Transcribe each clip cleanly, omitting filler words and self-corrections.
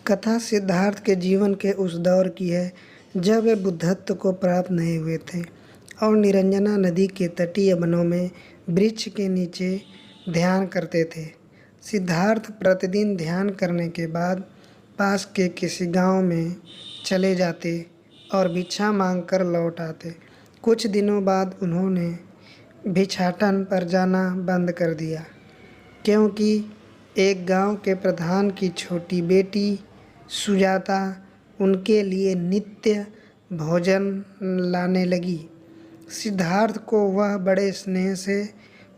कथा सिद्धार्थ के जीवन के उस दौर की है जब वे बुद्धत्व को प्राप्त नहीं हुए थे और निरंजना नदी के तटीय वनों में वृक्ष के नीचे ध्यान करते थे। सिद्धार्थ प्रतिदिन ध्यान करने के बाद पास के किसी गांव में चले जाते और भिक्षा मांगकर लौट आते। कुछ दिनों बाद उन्होंने भिक्षाटन पर जाना बंद कर दिया क्योंकि एक गांव के प्रधान की छोटी बेटी सुजाता उनके लिए नित्य भोजन लाने लगी। सिद्धार्थ को वह बड़े स्नेह से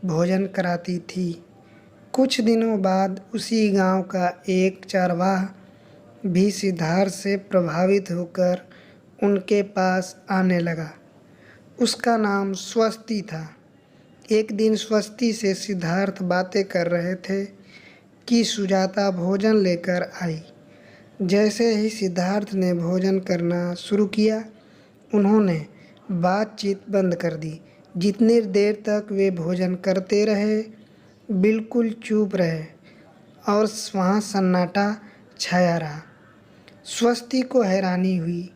भोजन कराती थी। कुछ दिनों बाद उसी गांव का एक चरवाहा भी सिद्धार्थ से प्रभावित होकर उनके पास आने लगा। उसका नाम स्वस्ति था। एक दिन स्वस्ति से सिद्धार्थ बातें कर रहे थे कि सुजाता भोजन लेकर आई। जैसे ही सिद्धार्थ ने भोजन करना शुरू किया, उन्होंने बातचीत बंद कर दी। जितनी देर तक वे भोजन करते रहे, बिल्कुल चुप रहे और वहाँ सन्नाटा छाया रहा। स्वस्ति को हैरानी हुई।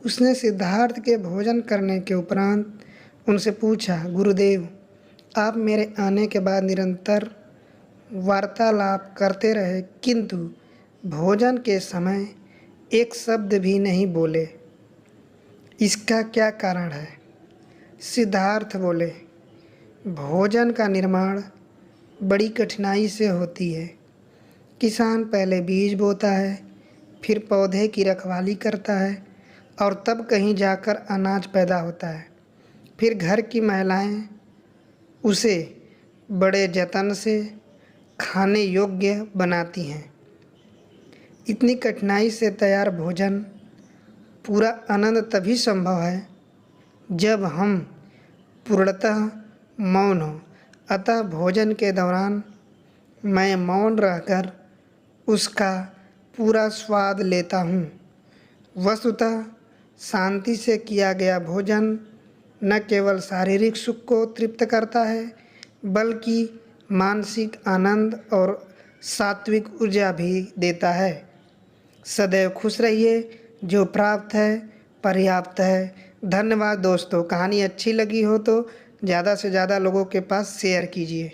उसने सिद्धार्थ के भोजन करने के उपरांत उनसे पूछा, गुरुदेव, आप मेरे आने के बाद निरंतर वार्तालाप करते रहे किंतु भोजन के समय एक शब्द भी नहीं बोले। इसका क्या कारण है? सिद्धार्थ बोले, भोजन का निर्माण बड़ी कठिनाई से होती है। किसान पहले बीज बोता है, फिर पौधे की रखवाली करता है और तब कहीं जाकर अनाज पैदा होता है। फिर घर की महिलाएं उसे बड़े जतन से खाने योग्य बनाती हैं। इतनी कठिनाई से तैयार भोजन पूरा आनंद तभी संभव है जब हम पूर्णतः मौन हो। अतः भोजन के दौरान मैं मौन रहकर उसका पूरा स्वाद लेता हूँ। वस्तुतः शांति से किया गया भोजन न केवल शारीरिक सुख को तृप्त करता है बल्कि मानसिक आनंद और सात्विक ऊर्जा भी देता है। सदैव खुश रहिए, जो प्राप्त है पर्याप्त है। धन्यवाद दोस्तों। कहानी अच्छी लगी हो तो ज़्यादा से ज़्यादा लोगों के पास शेयर कीजिए।